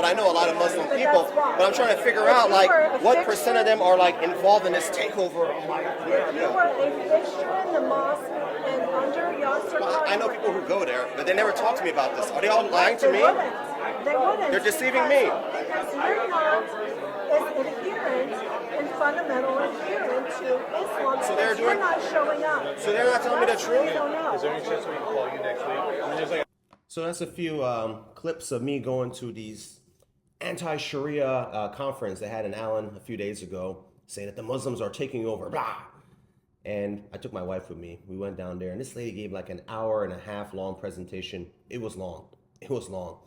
but I know a lot of Muslim But people. that's wrong. But I'm trying to figure out, like, what percent of them are, like, involved in this takeover of, like, If you were a fixture in the mosque and under Yasser well, I know people who go there, but they never talk to me about this. Are they all lying to They me? wouldn't. They wouldn't. They're deceiving me. Because you're not as adherent and fundamental adherent to Islam. So they're because you're doing- not showing up. So they're not telling me the That's what truth? you don't know. Is there any chance we can call you next week? I mean, just like So that's a few clips of me going to these anti-Sharia conference they had in Allen a few days ago, saying that the Muslims are taking over, blah. And I took my wife with me. We went down there, and this lady gave like an hour and a half long presentation. It was long. It was long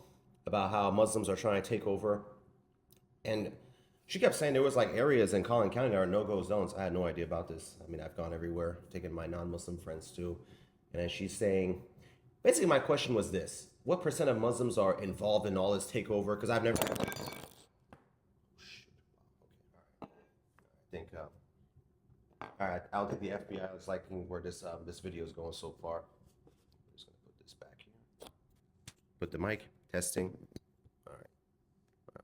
about how Muslims are trying to take over. And she kept saying there was like areas in Collin County that are no-go zones. I had no idea about this. I mean, I've gone everywhere, taken my non-Muslim friends too. And then she's saying, basically my question was this: what percent of Muslims are involved in all this takeover? Because I've never. I think. All right, I'll get the FBI. I was liking where this video is going so far. I'm just gonna put this back here. Put the mic testing. All right.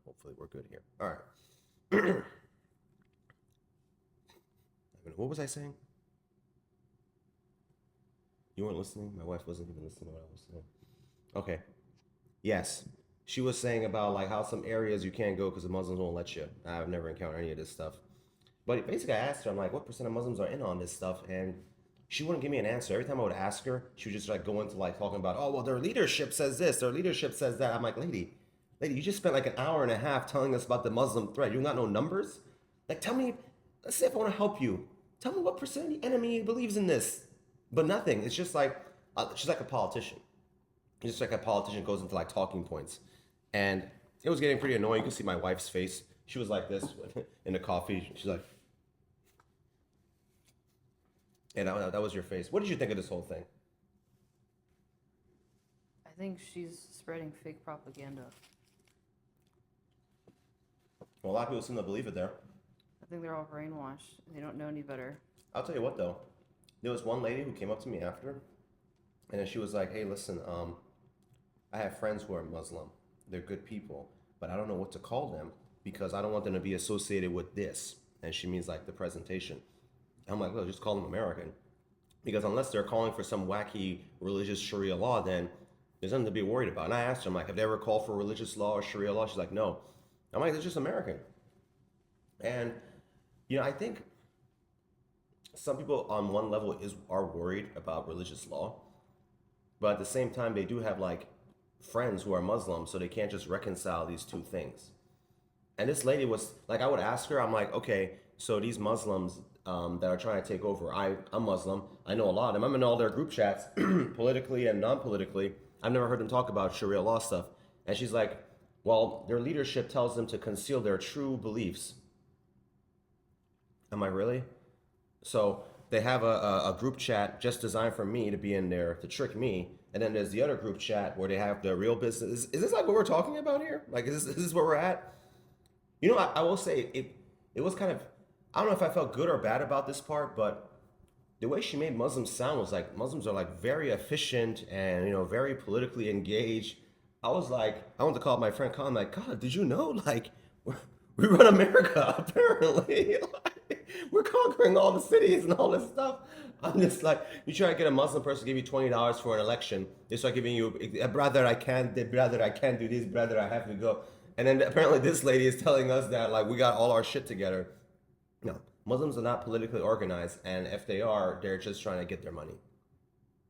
Hopefully we're good here. All right. What was I saying? You weren't listening? My wife wasn't even listening to what I was saying. Okay. Yes. She was saying about like how some areas you can't go because the Muslims won't let you. I've never encountered any of this stuff. But basically I asked her, I'm like, what percent of Muslims are in on this stuff? And she wouldn't give me an answer. Every time I would ask her, she would just like go into like talking about, oh, well, their leadership says this, their leadership says that. I'm like, lady, you just spent like an hour and a half telling us about the Muslim threat. You got no numbers? Like, tell me, let's see if I want to help you. Tell me what percent of the enemy believes in this. But nothing. It's just like, she's like a politician. It's just like a politician goes into like talking points. And it was getting pretty annoying. You can see my wife's face. She was like this in the coffee. She's like, and that was your face. What did you think of this whole thing? I think she's spreading fake propaganda. Well, a lot of people seem to believe it there. I think they're all brainwashed. They don't know any better. I'll tell you what, though. There was one lady who came up to me after, and then she was like, hey, listen, I have friends who are Muslim. They're good people, but I don't know what to call them because I don't want them to be associated with this. And she means like the presentation. I'm like, look, just call them American. Because unless they're calling for some wacky religious Sharia law, then there's nothing to be worried about. And I asked her, I'm like, have they ever called for religious law or Sharia law? She's like, no. I'm like, they're just American. And, you know, I think some people on one level are worried about religious law. But at the same time, they do have like friends who are Muslim, so they can't just reconcile these two things. And this lady was like, I would ask her, I'm like, okay, so these Muslims that are trying to take over, I'm Muslim, I know a lot of them. I'm in all their group chats, politically and non-politically. I've never heard them talk about Sharia law stuff. And she's like, well, their leadership tells them to conceal their true beliefs. Am I really? So they have a group chat just designed for me to be in there to trick me. And then there's the other group chat where they have the real business. Is this like what we're talking about here? Like, is this where we're at? You know, I will say it was kind of, I don't know if I felt good or bad about this part, but the way she made Muslims sound was like Muslims are like very efficient and, you know, very politically engaged. I was like, I wanted to call my friend Colin, like, God, did you know? Like, we run America, apparently. Like, we're conquering all the cities and all this stuff. I'm just like, you try to get a Muslim person to give you $20 for an election. They start giving you, brother, I can't do this, brother, I have to go. And then apparently this lady is telling us that, like, we got all our shit together. No, Muslims are not politically organized, and if they are, they're just trying to get their money.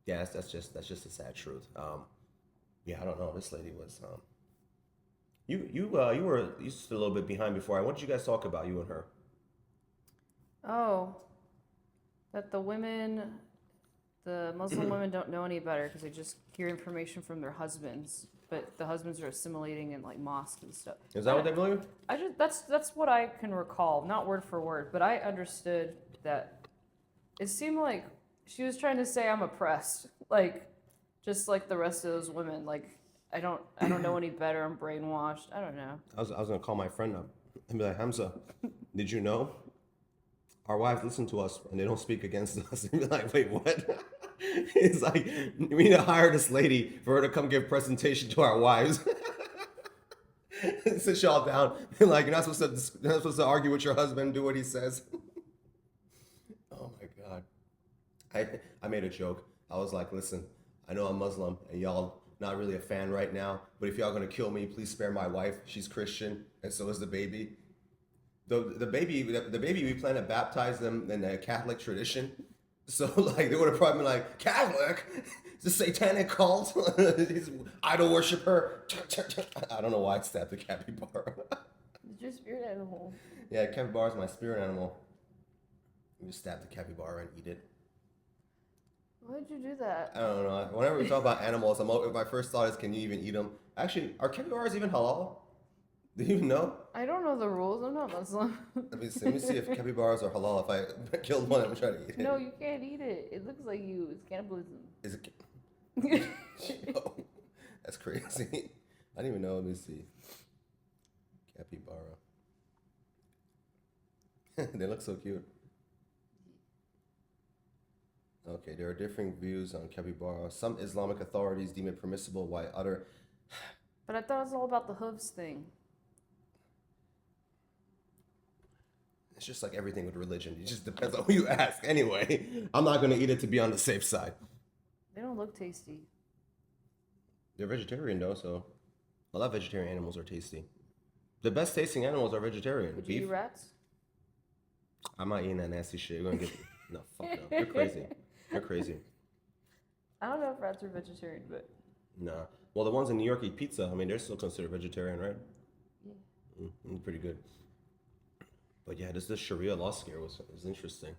Yeah, that's just a sad truth. Yeah, I don't know. This lady was. You were just a little bit behind before. What did you guys talk about, you and her? Oh, that the Muslim women don't know any better because they just hear information from their husbands. But the husbands are assimilating in like mosques and stuff. Is that what they believe? That's what I can recall, not word for word, but I understood that it seemed like she was trying to say I'm oppressed, like just like the rest of those women. Like I don't know any better. I'm brainwashed. I don't know. I was gonna call my friend up and be like, Hamza, did you know? Our wives listen to us and they don't speak against us. And be like, wait, what? It's like, we need to hire this lady for her to come give presentation to our wives. Sit y'all down. Like you're not supposed to argue with your husband. Do what he says. Oh my God. I made a joke. I was like, listen, I know I'm Muslim and y'all not really a fan right now, but if y'all gonna kill me, please spare my wife. She's Christian and so is the baby. The baby we plan to baptize them in the Catholic tradition. So like they would have probably been like, Catholic? It's a satanic cult? He's idol worshiper. I don't know why I stabbed the capybara. It's your spirit animal. Yeah, capybara is my spirit animal. You just stab the capybara and eat it. Why'd you do that? I don't know. Whenever we talk about animals, my first thought is, can you even eat them? Actually, are capybaras even halal? Do you even know? I don't know the rules. I'm not Muslim. Let me see if capybaras are halal. If I killed one, I'm trying to eat it. No, you can't eat it. It looks like you. It's cannibalism. Is it? Yo, that's crazy. I didn't even know. Let me see. Capybara. They look so cute. Okay, there are differing views on capybara. Some Islamic authorities deem it permissible, while other... But I thought it was all about the hooves thing. It's just like everything with religion. It just depends on who you ask. Anyway, I'm not going to eat it to be on the safe side. They don't look tasty. They're vegetarian, though, so... A lot of vegetarian animals are tasty. The best tasting animals are vegetarian. Would you eat rats? I'm not eating that nasty shit. You're going to get... No, fuck no. You're crazy. You're crazy. I don't know if rats are vegetarian, but... Nah. Well, the ones in New York eat pizza. I mean, they're still considered vegetarian, right? Yeah. Pretty good. But yeah, this Sharia law scare was interesting.